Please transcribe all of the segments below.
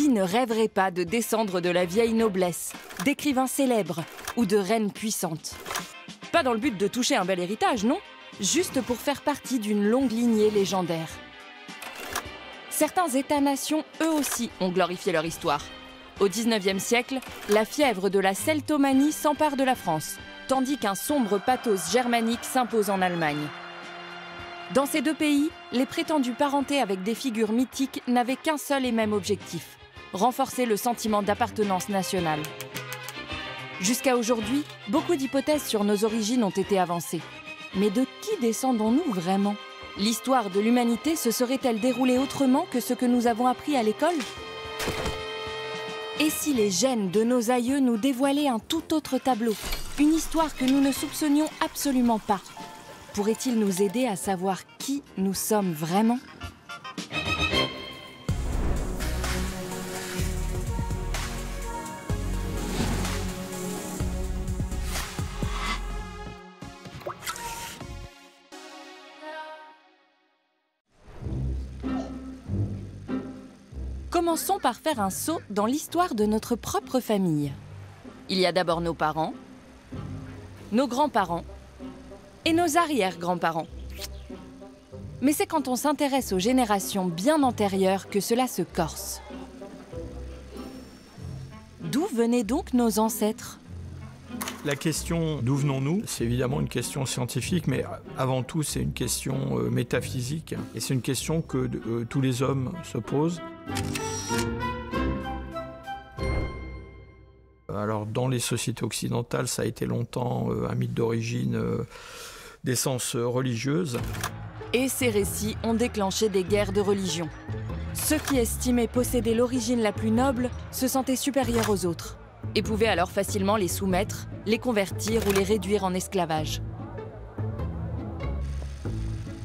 Qui ne rêverait pas de descendre de la vieille noblesse, d'écrivains célèbres ou de reines puissantes? Pas dans le but de toucher un bel héritage, non? Juste pour faire partie d'une longue lignée légendaire. Certains États-nations, eux aussi, ont glorifié leur histoire. Au XIXe siècle, la fièvre de la celtomanie s'empare de la France, tandis qu'un sombre pathos germanique s'impose en Allemagne. Dans ces deux pays, les prétendues parentés avec des figures mythiques n'avaient qu'un seul et même objectif: renforcer le sentiment d'appartenance nationale. Jusqu'à aujourd'hui, beaucoup d'hypothèses sur nos origines ont été avancées. Mais de qui descendons-nous vraiment? L'histoire de l'humanité se serait-elle déroulée autrement que ce que nous avons appris à l'école? Et si les gènes de nos aïeux nous dévoilaient un tout autre tableau, une histoire que nous ne soupçonnions absolument pas? Pourrait-il nous aider à savoir qui nous sommes vraiment? Commençons par faire un saut dans l'histoire de notre propre famille. Il y a d'abord nos parents, nos grands-parents et nos arrière-grands-parents. Mais c'est quand on s'intéresse aux générations bien antérieures que cela se corse. D'où venaient donc nos ancêtres? La question d'où venons-nous, c'est évidemment une question scientifique, mais avant tout c'est une question métaphysique. Et c'est une question que tous les hommes se posent. Alors dans les sociétés occidentales, ça a été longtemps un mythe d'origine d'essence religieuse. Et ces récits ont déclenché des guerres de religion. Ceux qui estimaient posséder l'origine la plus noble se sentaient supérieurs aux autres et pouvaient alors facilement les soumettre, les convertir ou les réduire en esclavage.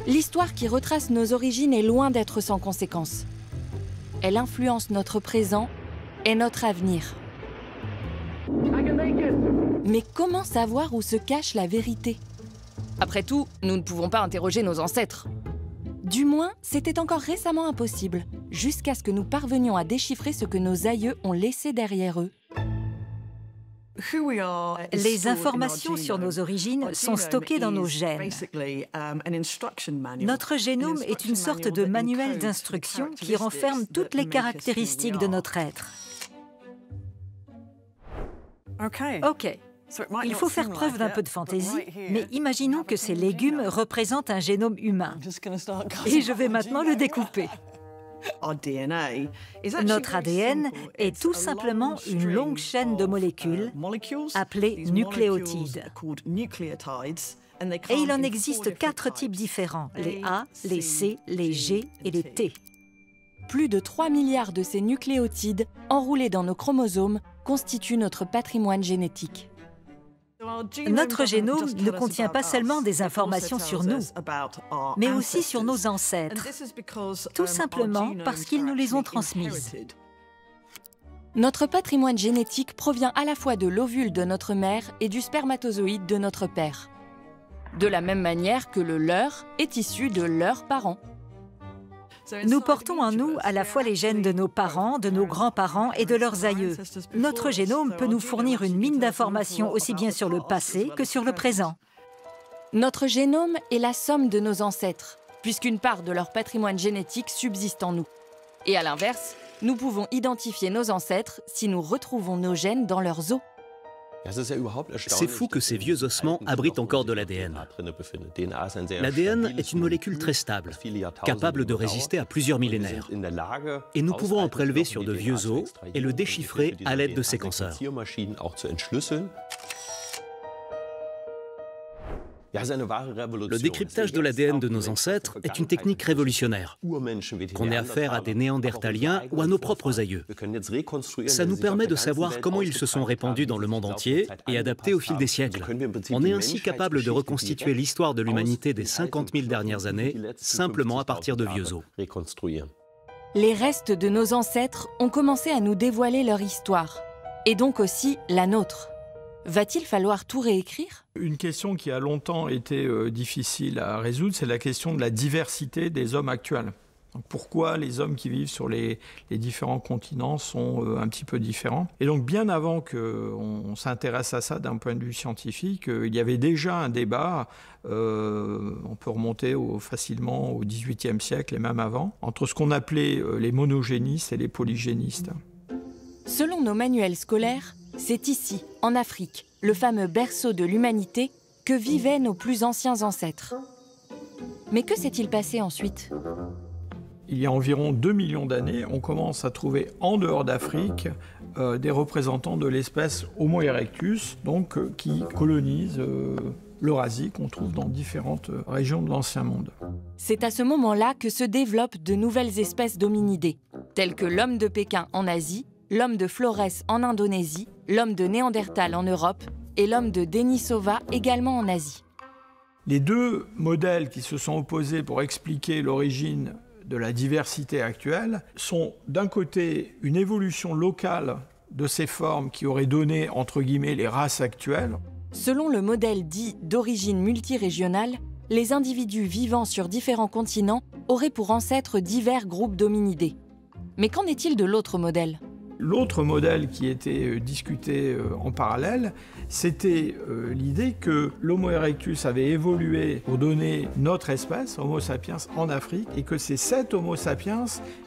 L'histoire qui retrace nos origines est loin d'être sans conséquences. Elle influence notre présent et notre avenir. Mais comment savoir où se cache la vérité? Après tout, nous ne pouvons pas interroger nos ancêtres. Du moins, c'était encore récemment impossible, jusqu'à ce que nous parvenions à déchiffrer ce que nos aïeux ont laissé derrière eux. Les informations sur nos origines sont stockées dans nos gènes. Notre génome est une sorte de manuel d'instruction qui renferme toutes les caractéristiques de notre être. Ok. Il faut faire preuve d'un peu de fantaisie, mais imaginons que ces légumes représentent un génome humain. Et je vais maintenant le découper. Notre ADN est tout simplement une longue chaîne de molécules appelées nucléotides. Et il en existe 4 types différents, les A, les C, les G et les T. Plus de 3 milliards de ces nucléotides, enroulés dans nos chromosomes, constituent notre patrimoine génétique. Notre génome ne contient pas seulement des informations sur nous, mais aussi sur nos ancêtres, tout simplement parce qu'ils nous les ont transmises. Notre patrimoine génétique provient à la fois de l'ovule de notre mère et du spermatozoïde de notre père, de la même manière que le leur est issu de leurs parents. Nous portons en nous à la fois les gènes de nos parents, de nos grands-parents et de leurs aïeux. Notre génome peut nous fournir une mine d'informations aussi bien sur le passé que sur le présent. Notre génome est la somme de nos ancêtres, puisqu'une part de leur patrimoine génétique subsiste en nous. Et à l'inverse, nous pouvons identifier nos ancêtres si nous retrouvons nos gènes dans leurs os. C'est fou que ces vieux ossements abritent encore de l'ADN. L'ADN est une molécule très stable, capable de résister à plusieurs millénaires. Et nous pouvons en prélever sur de vieux os et le déchiffrer à l'aide de séquenceurs. Le décryptage de l'ADN de nos ancêtres est une technique révolutionnaire. Qu'on ait affaire à des néandertaliens ou à nos propres aïeux. Ça nous permet de savoir comment ils se sont répandus dans le monde entier et adaptés au fil des siècles. On est ainsi capable de reconstituer l'histoire de l'humanité des 50 000 dernières années simplement à partir de vieux os. Les restes de nos ancêtres ont commencé à nous dévoiler leur histoire, et donc aussi la nôtre. Va-t-il falloir tout réécrire? Une question qui a longtemps été difficile à résoudre, c'est la question de la diversité des hommes actuels. Donc pourquoi les hommes qui vivent sur les différents continents sont un petit peu différents. Et donc bien avant qu'on s'intéresse à ça d'un point de vue scientifique, il y avait déjà un débat, on peut remonter facilement au XVIIIe siècle et même avant, entre ce qu'on appelait les monogénistes et les polygénistes. Selon nos manuels scolaires, c'est ici, en Afrique, le fameux berceau de l'humanité, que vivaient nos plus anciens ancêtres. Mais que s'est-il passé ensuite ? Il y a environ 2 millions d'années, on commence à trouver en dehors d'Afrique des représentants de l'espèce Homo erectus, donc qui colonisent l'Eurasie qu'on trouve dans différentes régions de l'Ancien Monde. C'est à ce moment-là que se développent de nouvelles espèces d'hominidés, telles que l'homme de Pékin en Asie, l'homme de Flores en Indonésie, l'homme de Néandertal en Europe et l'homme de Denisova également en Asie. Les deux modèles qui se sont opposés pour expliquer l'origine de la diversité actuelle sont d'un côté une évolution locale de ces formes qui auraient donné, entre guillemets, les races actuelles. Selon le modèle dit d'origine multirégionale, les individus vivant sur différents continents auraient pour ancêtres divers groupes d'hominidés. Mais qu'en est-il de l'autre modèle ? L'autre modèle qui était discuté en parallèle, c'était l'idée que l'Homo erectus avait évolué pour donner notre espèce, Homo sapiens, en Afrique, et que c'est cet Homo sapiens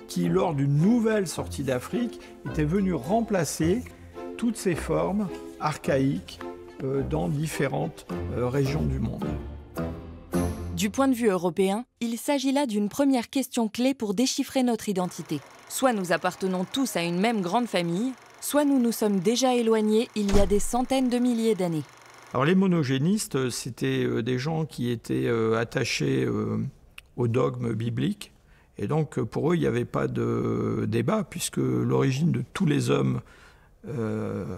qui, lors d'une nouvelle sortie d'Afrique, était venu remplacer toutes ces formes archaïques dans différentes régions du monde. Du point de vue européen, il s'agit là d'une première question clé pour déchiffrer notre identité. Soit nous appartenons tous à une même grande famille, soit nous nous sommes déjà éloignés il y a des centaines de milliers d'années. Alors les monogénistes, c'était des gens qui étaient attachés au dogme biblique. Et donc pour eux, il n'y avait pas de débat, puisque l'origine de tous les hommes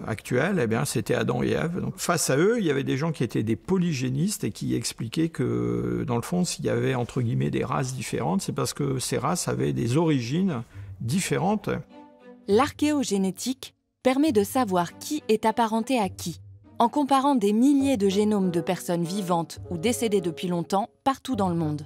actuels, eh bien, c'était Adam et Ève. Donc, face à eux, il y avait des gens qui étaient des polygénistes et qui expliquaient que, dans le fond, s'il y avait, entre guillemets, des races différentes, c'est parce que ces races avaient des origines différentes. L'archéogénétique permet de savoir qui est apparenté à qui, en comparant des milliers de génomes de personnes vivantes ou décédées depuis longtemps partout dans le monde.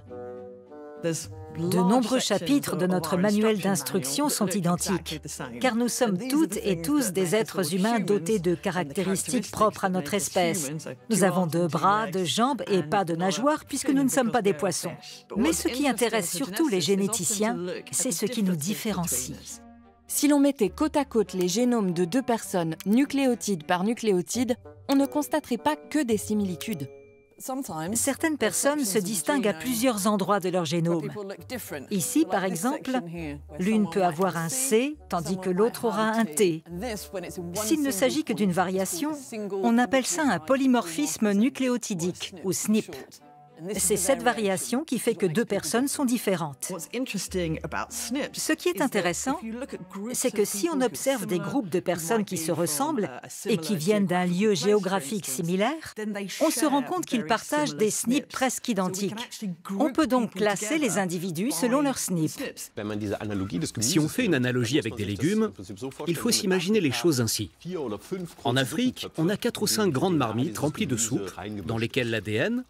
De nombreux chapitres de notre manuel d'instruction sont identiques, car nous sommes toutes et tous des êtres humains dotés de caractéristiques propres à notre espèce. Nous avons 2 bras, 2 jambes et pas de nageoires puisque nous ne sommes pas des poissons. Mais ce qui intéresse surtout les généticiens, c'est ce qui nous différencie. Si l'on mettait côte à côte les génomes de 2 personnes, nucléotide par nucléotide, on ne constaterait pas que des similitudes. Certaines personnes se distinguent à plusieurs endroits de leur génome. Ici, par exemple, l'une peut avoir un C, tandis que l'autre aura un T. S'il ne s'agit que d'une variation, on appelle ça un polymorphisme nucléotidique, ou SNP. C'est cette variation qui fait que 2 personnes sont différentes. Ce qui est intéressant, c'est que si on observe des groupes de personnes qui se ressemblent et qui viennent d'un lieu géographique similaire, on se rend compte qu'ils partagent des SNP presque identiques. On peut donc classer les individus selon leur SNP. Si on fait une analogie avec des légumes, il faut s'imaginer les choses ainsi. En Afrique, on a 4 ou 5 grandes marmites remplies de soupe dans lesquelles l'ADN,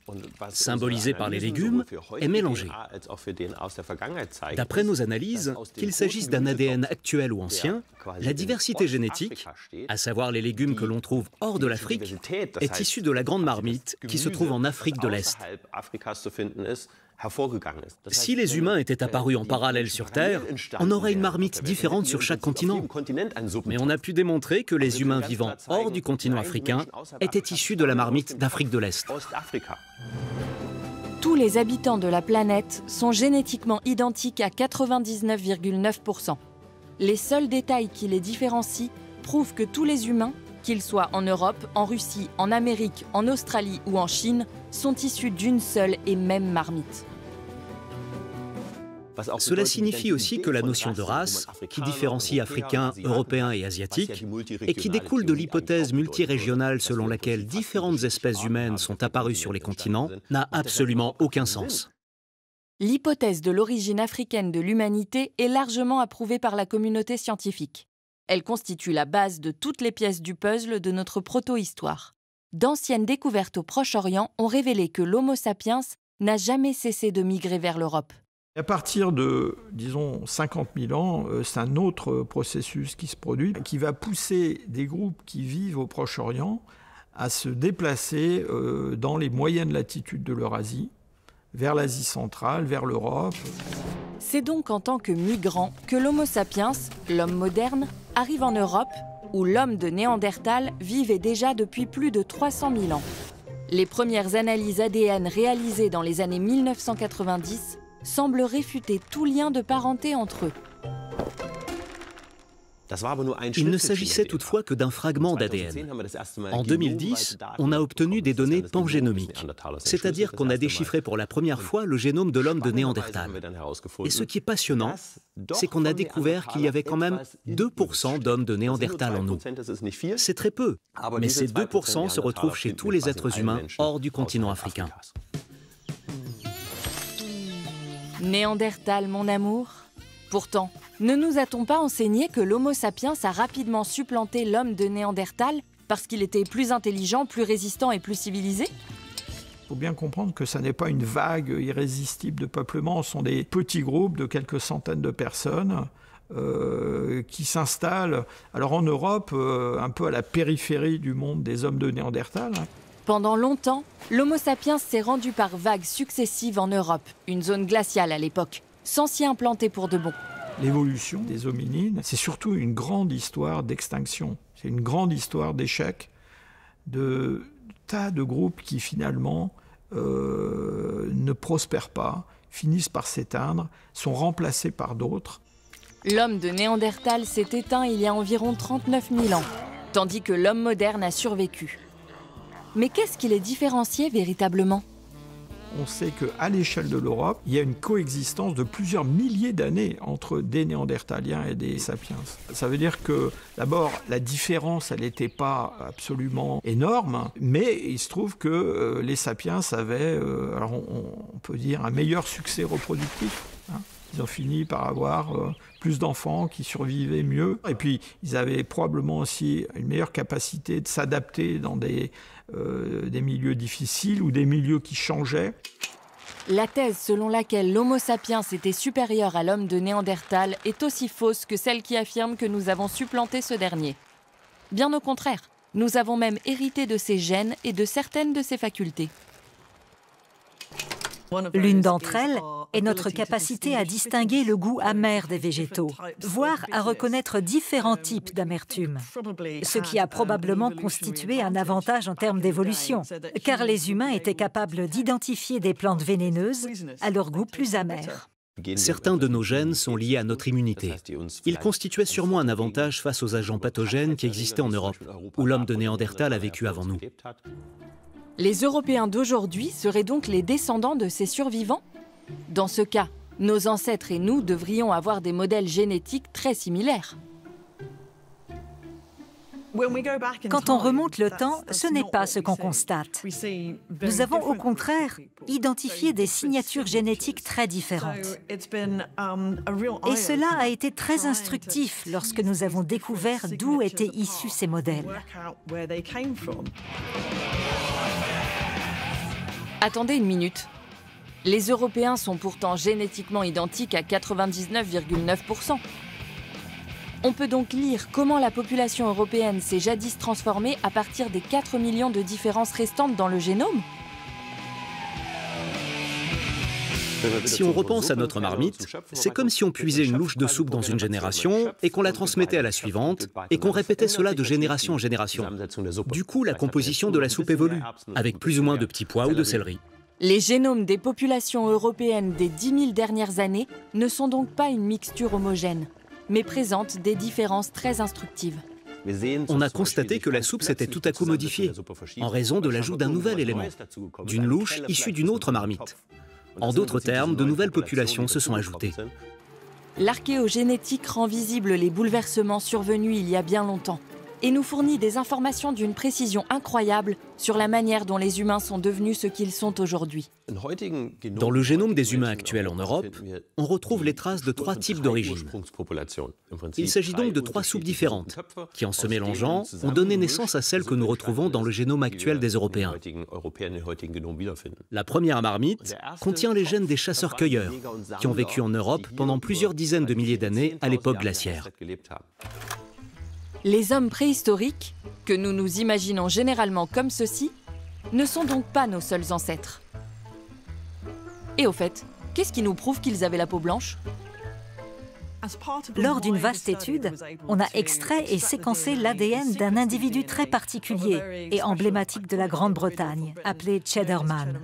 symbolisé par les légumes, est mélangé. D'après nos analyses, qu'il s'agisse d'un ADN actuel ou ancien, la diversité génétique, à savoir les légumes que l'on trouve hors de l'Afrique, est issue de la grande marmite qui se trouve en Afrique de l'Est. Si les humains étaient apparus en parallèle sur Terre, on aurait une marmite différente sur chaque continent. Mais on a pu démontrer que les humains vivant hors du continent africain étaient issus de la marmite d'Afrique de l'Est. Tous les habitants de la planète sont génétiquement identiques à 99,9%. Les seuls détails qui les différencient prouvent que tous les humains, qu'ils soient en Europe, en Russie, en Amérique, en Australie ou en Chine, sont issus d'une seule et même marmite. Cela signifie aussi que la notion de race, qui différencie Africains, Européens et Asiatiques, et qui découle de l'hypothèse multirégionale selon laquelle différentes espèces humaines sont apparues sur les continents, n'a absolument aucun sens. L'hypothèse de l'origine africaine de l'humanité est largement approuvée par la communauté scientifique. Elle constitue la base de toutes les pièces du puzzle de notre proto-histoire. D'anciennes découvertes au Proche-Orient ont révélé que l'Homo sapiens n'a jamais cessé de migrer vers l'Europe. À partir de, disons, 50 000 ans, c'est un autre processus qui se produit, qui va pousser des groupes qui vivent au Proche-Orient à se déplacer dans les moyennes latitudes de l'Eurasie, vers l'Asie centrale, vers l'Europe. C'est donc en tant que migrant que l'Homo sapiens, l'homme moderne, arrive en Europe, où l'homme de Néandertal vivait déjà depuis plus de 300 000 ans. Les premières analyses ADN réalisées dans les années 1990 semblent réfuter tout lien de parenté entre eux. Il ne s'agissait toutefois que d'un fragment d'ADN. En 2010, on a obtenu des données pangénomiques, c'est-à-dire qu'on a déchiffré pour la première fois le génome de l'homme de Néandertal. Et ce qui est passionnant, c'est qu'on a découvert qu'il y avait quand même 2% d'hommes de Néandertal en nous. C'est très peu, mais ces 2% se retrouvent chez tous les êtres humains hors du continent africain. Néandertal, mon amour. Pourtant, ne nous a-t-on pas enseigné que l'Homo sapiens a rapidement supplanté l'homme de Néandertal parce qu'il était plus intelligent, plus résistant et plus civilisé? Il faut bien comprendre que ça n'est pas une vague irrésistible de peuplement, ce sont des petits groupes de quelques centaines de personnes qui s'installent alors en Europe, un peu à la périphérie du monde des hommes de Néandertal. Pendant longtemps, l'Homo sapiens s'est rendu par vagues successives en Europe, une zone glaciale à l'époque, sans s'y implanter pour de bon. L'évolution des hominines, c'est surtout une grande histoire d'extinction. C'est une grande histoire d'échec de tas de groupes qui finalement ne prospèrent pas, finissent par s'éteindre, sont remplacés par d'autres. L'homme de Néandertal s'est éteint il y a environ 39 000 ans, tandis que l'homme moderne a survécu. Mais qu'est-ce qui les différenciait véritablement ? On sait qu'à l'échelle de l'Europe, il y a une coexistence de plusieurs milliers d'années entre des Néandertaliens et des sapiens. Ça veut dire que, d'abord, la différence, elle n'était pas absolument énorme, mais il se trouve que les sapiens avaient, alors on peut dire, un meilleur succès reproductif. Ils ont fini par avoir plus d'enfants qui survivaient mieux. Et puis, ils avaient probablement aussi une meilleure capacité de s'adapter dans des milieux difficiles ou des milieux qui changeaient. La thèse selon laquelle l'Homo sapiens était supérieur à l'homme de Néandertal est aussi fausse que celle qui affirme que nous avons supplanté ce dernier. Bien au contraire, nous avons même hérité de ses gènes et de certaines de ses facultés. L'une d'entre elles est notre capacité à distinguer le goût amer des végétaux, voire à reconnaître différents types d'amertume, ce qui a probablement constitué un avantage en termes d'évolution, car les humains étaient capables d'identifier des plantes vénéneuses à leur goût plus amer. Certains de nos gènes sont liés à notre immunité. Ils constituaient sûrement un avantage face aux agents pathogènes qui existaient en Europe, où l'homme de Néandertal a vécu avant nous. Les Européens d'aujourd'hui seraient donc les descendants de ces survivants? Dans ce cas, nos ancêtres et nous devrions avoir des modèles génétiques très similaires. Quand on remonte le temps, ce n'est pas ce qu'on constate. Nous avons au contraire identifié des signatures génétiques très différentes. Et cela a été très instructif lorsque nous avons découvert d'où étaient issus ces modèles. Attendez une minute. Les Européens sont pourtant génétiquement identiques à 99,9%. On peut donc lire comment la population européenne s'est jadis transformée à partir des 4 millions de différences restantes dans le génome? Si on repense à notre marmite, c'est comme si on puisait une louche de soupe dans une génération et qu'on la transmettait à la suivante et qu'on répétait cela de génération en génération. Du coup, la composition de la soupe évolue, avec plus ou moins de petits pois ou de céleri. Les génomes des populations européennes des 10 000 dernières années ne sont donc pas une mixture homogène, mais présentent des différences très instructives. On a constaté que la soupe s'était tout à coup modifiée, en raison de l'ajout d'un nouvel élément, d'une louche issue d'une autre marmite. En d'autres termes, de nouvelles populations se sont ajoutées. L'archéogénétique rend visibles les bouleversements survenus il y a bien longtemps et nous fournit des informations d'une précision incroyable sur la manière dont les humains sont devenus ce qu'ils sont aujourd'hui. Dans le génome des humains actuels en Europe, on retrouve les traces de 3 types d'origine. Il s'agit donc de 3 soupes différentes, qui en se mélangeant, ont donné naissance à celles que nous retrouvons dans le génome actuel des Européens. La première marmite contient les gènes des chasseurs-cueilleurs, qui ont vécu en Europe pendant plusieurs dizaines de milliers d'années à l'époque glaciaire. Les hommes préhistoriques, que nous nous imaginons généralement comme ceux-ci, ne sont donc pas nos seuls ancêtres. Et au fait, qu'est-ce qui nous prouve qu'ils avaient la peau blanche ? Lors d'une vaste étude, on a extrait et séquencé l'ADN d'un individu très particulier et emblématique de la Grande-Bretagne, appelé Cheddarman.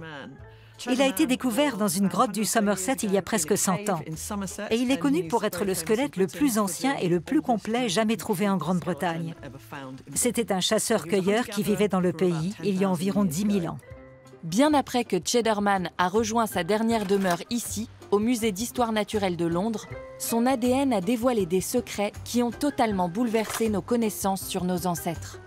Il a été découvert dans une grotte du Somerset il y a presque 100 ans. Et il est connu pour être le squelette le plus ancien et le plus complet jamais trouvé en Grande-Bretagne. C'était un chasseur-cueilleur qui vivait dans le pays il y a environ 10 000 ans. Bien après que Cheddarman a rejoint sa dernière demeure ici, au Musée d'Histoire naturelle de Londres, son ADN a dévoilé des secrets qui ont totalement bouleversé nos connaissances sur nos ancêtres.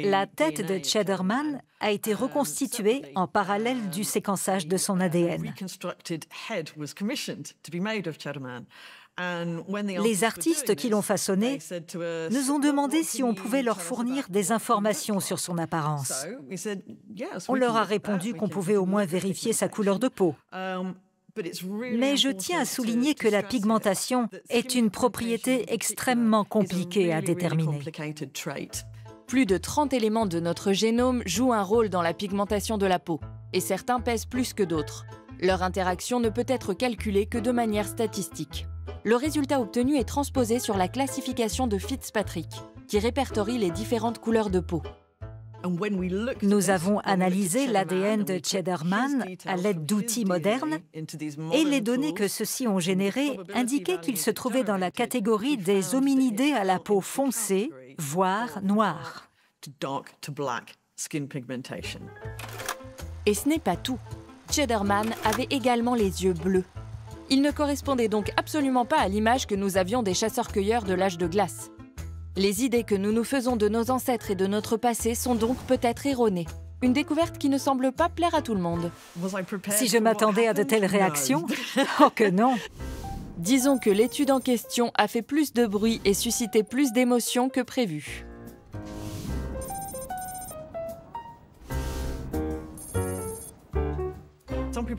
La tête de Cheddarman a été reconstituée en parallèle du séquençage de son ADN. Les artistes qui l'ont façonné nous ont demandé si on pouvait leur fournir des informations sur son apparence. On leur a répondu qu'on pouvait au moins vérifier sa couleur de peau. Mais je tiens à souligner que la pigmentation est une propriété extrêmement compliquée à déterminer. Plus de 30 éléments de notre génome jouent un rôle dans la pigmentation de la peau, et certains pèsent plus que d'autres. Leur interaction ne peut être calculée que de manière statistique. Le résultat obtenu est transposé sur la classification de Fitzpatrick, qui répertorie les différentes couleurs de peau. Nous avons analysé l'ADN de Cheddarman à l'aide d'outils modernes et les données que ceux-ci ont générées indiquaient qu'il se trouvait dans la catégorie des hominidés à la peau foncée, voire noire. Et ce n'est pas tout. Cheddarman avait également les yeux bleus. Il ne correspondait donc absolument pas à l'image que nous avions des chasseurs-cueilleurs de l'âge de glace. Les idées que nous nous faisons de nos ancêtres et de notre passé sont donc peut-être erronées. Une découverte qui ne semble pas plaire à tout le monde. Si je m'attendais à de telles réactions, oh que non! Disons que l'étude en question a fait plus de bruit et suscité plus d'émotions que prévu.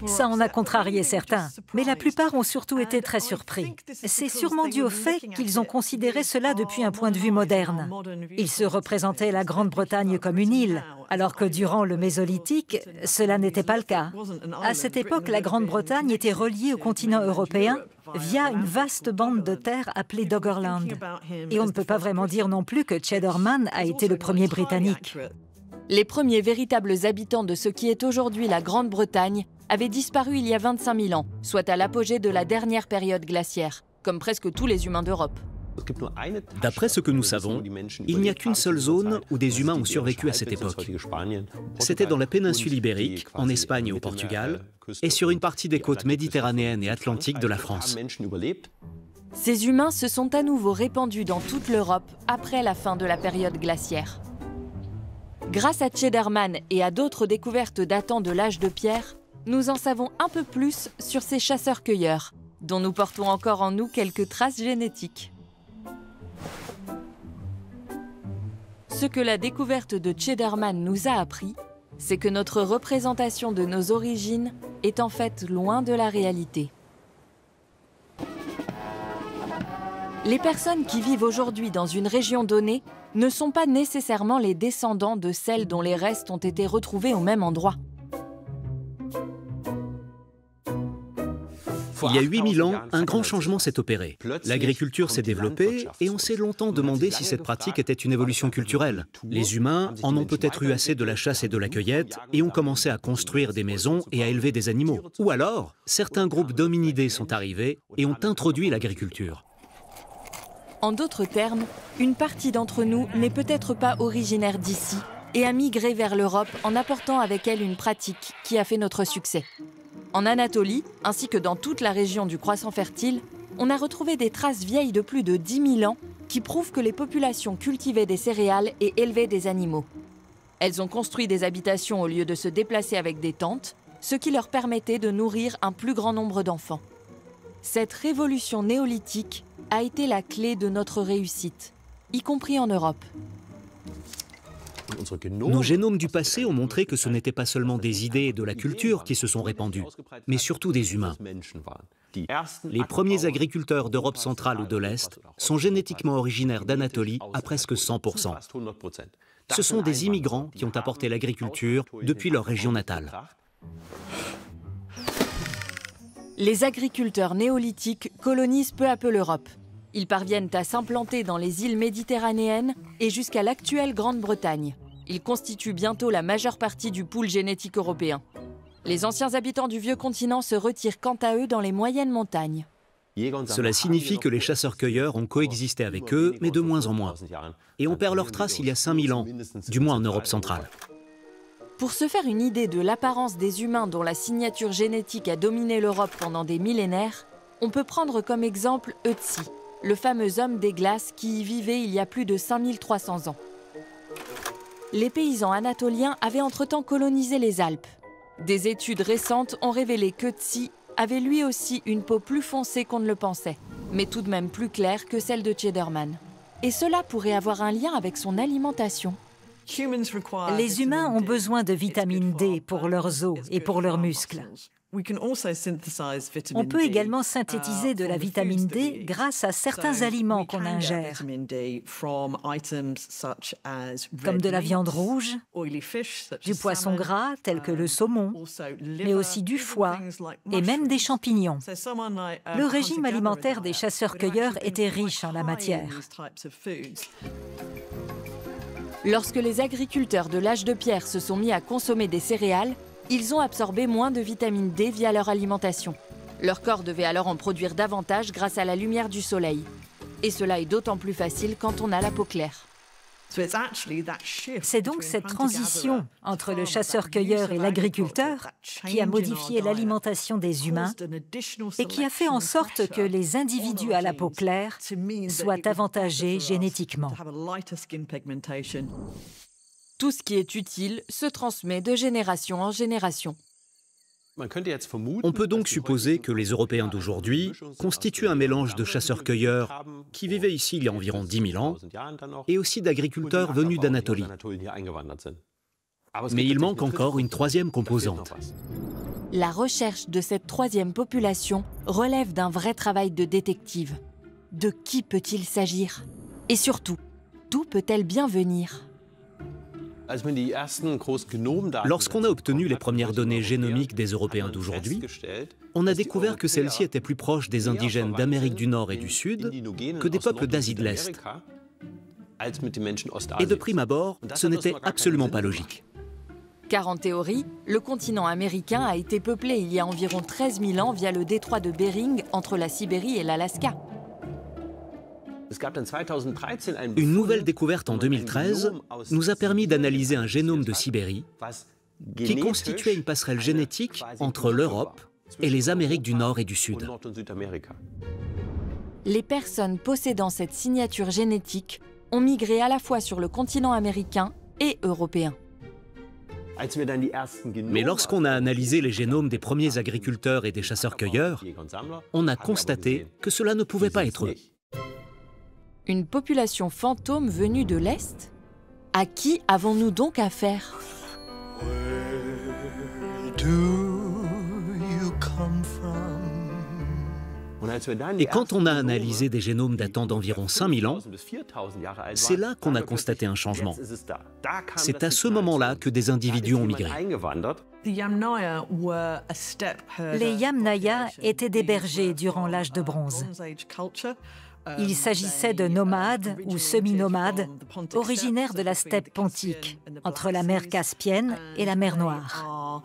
Ça en a contrarié certains, mais la plupart ont surtout été très surpris. C'est sûrement dû au fait qu'ils ont considéré cela depuis un point de vue moderne. Ils se représentaient la Grande-Bretagne comme une île, alors que durant le Mésolithique, cela n'était pas le cas. À cette époque, la Grande-Bretagne était reliée au continent européen via une vaste bande de terre appelée Doggerland. Et on ne peut pas vraiment dire non plus que Cheddarman a été le premier Britannique. Les premiers véritables habitants de ce qui est aujourd'hui la Grande-Bretagne avaient disparu il y a 25 000 ans, soit à l'apogée de la dernière période glaciaire, comme presque tous les humains d'Europe. D'après ce que nous savons, il n'y a qu'une seule zone où des humains ont survécu à cette époque. C'était dans la péninsule ibérique, en Espagne et au Portugal, et sur une partie des côtes méditerranéennes et atlantiques de la France. Ces humains se sont à nouveau répandus dans toute l'Europe après la fin de la période glaciaire. Grâce à Cheddarman et à d'autres découvertes datant de l'âge de pierre, nous en savons un peu plus sur ces chasseurs-cueilleurs, dont nous portons encore en nous quelques traces génétiques. Ce que la découverte de Cheddarman nous a appris, c'est que notre représentation de nos origines est en fait loin de la réalité. Les personnes qui vivent aujourd'hui dans une région donnée ne sont pas nécessairement les descendants de celles dont les restes ont été retrouvés au même endroit. Il y a 8000 ans, un grand changement s'est opéré. L'agriculture s'est développée et on s'est longtemps demandé si cette pratique était une évolution culturelle. Les humains en ont peut-être eu assez de la chasse et de la cueillette et ont commencé à construire des maisons et à élever des animaux. Ou alors, certains groupes d'hominidés sont arrivés et ont introduit l'agriculture. En d'autres termes, une partie d'entre nous n'est peut-être pas originaire d'ici et a migré vers l'Europe en apportant avec elle une pratique qui a fait notre succès. En Anatolie, ainsi que dans toute la région du Croissant fertile, on a retrouvé des traces vieilles de plus de 10 000 ans qui prouvent que les populations cultivaient des céréales et élevaient des animaux. Elles ont construit des habitations au lieu de se déplacer avec des tentes, ce qui leur permettait de nourrir un plus grand nombre d'enfants. Cette révolution néolithique a été la clé de notre réussite, y compris en Europe. Nos génomes du passé ont montré que ce n'étaient pas seulement des idées et de la culture qui se sont répandues, mais surtout des humains. Les premiers agriculteurs d'Europe centrale ou de l'Est sont génétiquement originaires d'Anatolie à presque 100%. Ce sont des immigrants qui ont apporté l'agriculture depuis leur région natale. Les agriculteurs néolithiques colonisent peu à peu l'Europe. Ils parviennent à s'implanter dans les îles méditerranéennes et jusqu'à l'actuelle Grande-Bretagne. Ils constituent bientôt la majeure partie du pool génétique européen. Les anciens habitants du vieux continent se retirent quant à eux dans les moyennes montagnes. Cela signifie que les chasseurs-cueilleurs ont coexisté avec eux, mais de moins en moins. Et on perd leurs traces il y a 5000 ans, du moins en Europe centrale. Pour se faire une idée de l'apparence des humains dont la signature génétique a dominé l'Europe pendant des millénaires, on peut prendre comme exemple Ötzi, le fameux homme des glaces qui y vivait il y a plus de 5300 ans. Les paysans anatoliens avaient entre-temps colonisé les Alpes. Des études récentes ont révélé qu'Ötzi avait lui aussi une peau plus foncée qu'on ne le pensait, mais tout de même plus claire que celle de Cheddarman. Et cela pourrait avoir un lien avec son alimentation. Les humains ont besoin de vitamine D pour leurs os et pour leurs muscles. On peut également synthétiser de la vitamine D grâce à certains aliments qu'on ingère, comme de la viande rouge, du poisson gras tel que le saumon, mais aussi du foie et même des champignons. Le régime alimentaire des chasseurs-cueilleurs était riche en la matière. Lorsque les agriculteurs de l'âge de pierre se sont mis à consommer des céréales, ils ont absorbé moins de vitamine D via leur alimentation. Leur corps devait alors en produire davantage grâce à la lumière du soleil. Et cela est d'autant plus facile quand on a la peau claire. C'est donc cette transition entre le chasseur-cueilleur et l'agriculteur qui a modifié l'alimentation des humains et qui a fait en sorte que les individus à la peau claire soient avantagés génétiquement. Tout ce qui est utile se transmet de génération en génération. On peut donc supposer que les Européens d'aujourd'hui constituent un mélange de chasseurs-cueilleurs qui vivaient ici il y a environ 10 000 ans et aussi d'agriculteurs venus d'Anatolie. Mais il manque encore une troisième composante. La recherche de cette troisième population relève d'un vrai travail de détective. De qui peut-il s'agir? Et surtout, d'où peut-elle bien venir? Lorsqu'on a obtenu les premières données génomiques des Européens d'aujourd'hui, on a découvert que celles-ci étaient plus proches des indigènes d'Amérique du Nord et du Sud que des peuples d'Asie de l'Est. Et de prime abord, ce n'était absolument pas logique. Car en théorie, le continent américain a été peuplé il y a environ 13 000 ans via le détroit de Bering entre la Sibérie et l'Alaska. Une nouvelle découverte en 2013 nous a permis d'analyser un génome de Sibérie qui constituait une passerelle génétique entre l'Europe et les Amériques du Nord et du Sud. Les personnes possédant cette signature génétique ont migré à la fois sur le continent américain et européen. Mais lorsqu'on a analysé les génomes des premiers agriculteurs et des chasseurs-cueilleurs, on a constaté que cela ne pouvait pas être eux. Une population fantôme venue de l'Est? À qui avons-nous donc affaire? Et quand on a analysé des génomes datant d'environ 5000 ans, c'est là qu'on a constaté un changement. C'est à ce moment-là que des individus ont migré. Les Yamnaya étaient des bergers durant l'âge de bronze. Il s'agissait de nomades ou semi-nomades originaires de la steppe pontique, entre la mer Caspienne et la mer Noire.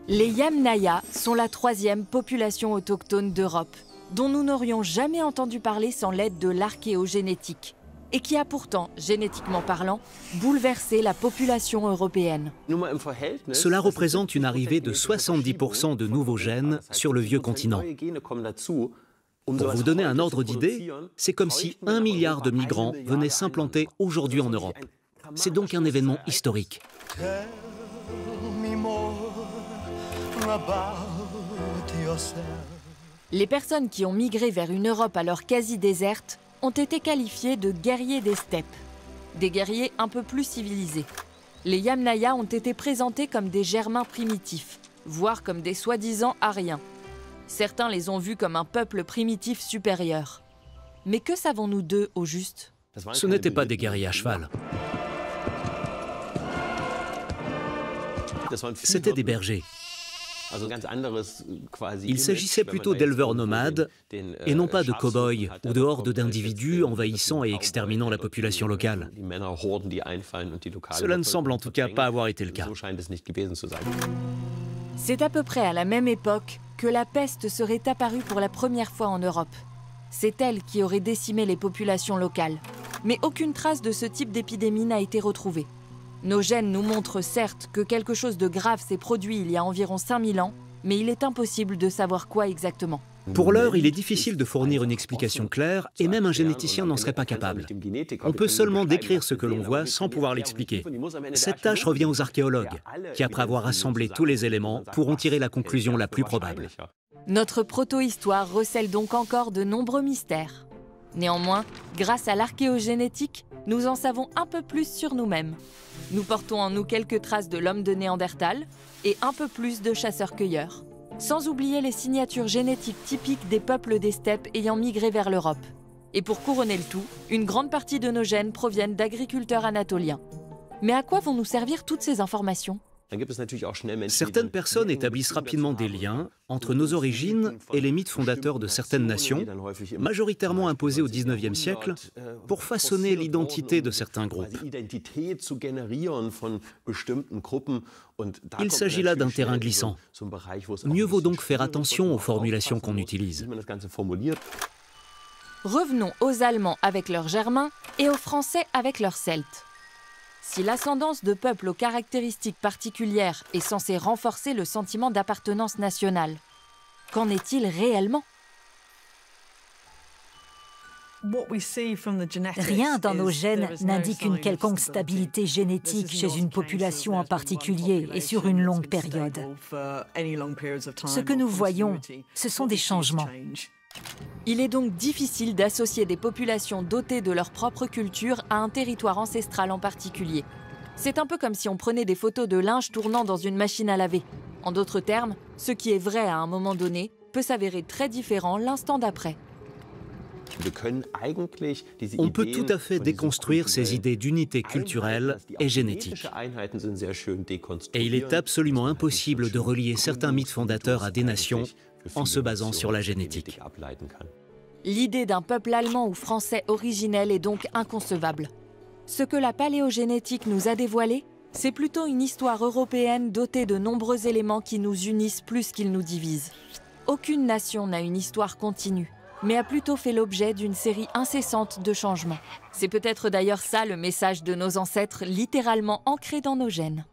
Les Yamnaya sont la troisième population autochtone d'Europe, dont nous n'aurions jamais entendu parler sans l'aide de l'archéogénétique. et qui a pourtant, génétiquement parlant, bouleversé la population européenne. Cela représente une arrivée de 70% de nouveaux gènes sur le vieux continent. Pour vous donner un ordre d'idée, c'est comme si 1 milliard de migrants venaient s'implanter aujourd'hui en Europe. C'est donc un événement historique. Les personnes qui ont migré vers une Europe alors quasi déserte ont été qualifiées de guerriers des steppes, des guerriers un peu plus civilisés. Les Yamnaya ont été présentés comme des Germains primitifs, voire comme des soi-disant Aryens. Certains les ont vus comme un peuple primitif supérieur. Mais que savons-nous d'eux au juste? Ce n'étaient pas des guerriers à cheval. C'étaient des bergers. Il s'agissait plutôt d'éleveurs nomades et non pas de cow-boys ou de hordes d'individus envahissant et exterminant la population locale. Cela ne semble en tout cas pas avoir été le cas. C'est à peu près à la même époque que la peste serait apparue pour la première fois en Europe. C'est elle qui aurait décimé les populations locales. Mais aucune trace de ce type d'épidémie n'a été retrouvée. Nos gènes nous montrent certes que quelque chose de grave s'est produit il y a environ 5000 ans, mais il est impossible de savoir quoi exactement. Pour l'heure, il est difficile de fournir une explication claire et même un généticien n'en serait pas capable. On peut seulement décrire ce que l'on voit sans pouvoir l'expliquer. Cette tâche revient aux archéologues, qui après avoir rassemblé tous les éléments, pourront tirer la conclusion la plus probable. Notre proto-histoire recèle donc encore de nombreux mystères. Néanmoins, grâce à l'archéogénétique, nous en savons un peu plus sur nous-mêmes. Nous portons en nous quelques traces de l'homme de Néandertal et un peu plus de chasseurs-cueilleurs. Sans oublier les signatures génétiques typiques des peuples des steppes ayant migré vers l'Europe. Et pour couronner le tout, une grande partie de nos gènes proviennent d'agriculteurs anatoliens. Mais à quoi vont nous servir toutes ces informations ? Certaines personnes établissent rapidement des liens entre nos origines et les mythes fondateurs de certaines nations, majoritairement imposés au XIXe siècle, pour façonner l'identité de certains groupes. Il s'agit là d'un terrain glissant. Mieux vaut donc faire attention aux formulations qu'on utilise. Revenons aux Allemands avec leurs Germains et aux Français avec leurs Celtes. Si l'ascendance de peuples aux caractéristiques particulières est censée renforcer le sentiment d'appartenance nationale, qu'en est-il réellement ? Rien dans nos gènes n'indique une quelconque stabilité génétique chez une population en particulier et sur une longue période. Ce que nous voyons, ce sont des changements. Il est donc difficile d'associer des populations dotées de leur propre culture à un territoire ancestral en particulier. C'est un peu comme si on prenait des photos de linge tournant dans une machine à laver. En d'autres termes, ce qui est vrai à un moment donné peut s'avérer très différent l'instant d'après. On peut tout à fait déconstruire ces idées d'unité culturelle et génétique. Et il est absolument impossible de relier certains mythes fondateurs à des nations en se basant sur la génétique. L'idée d'un peuple allemand ou français originel est donc inconcevable. Ce que la paléogénétique nous a dévoilé, c'est plutôt une histoire européenne dotée de nombreux éléments qui nous unissent plus qu'ils nous divisent. Aucune nation n'a une histoire continue, mais a plutôt fait l'objet d'une série incessante de changements. C'est peut-être d'ailleurs ça le message de nos ancêtres littéralement ancrés dans nos gènes.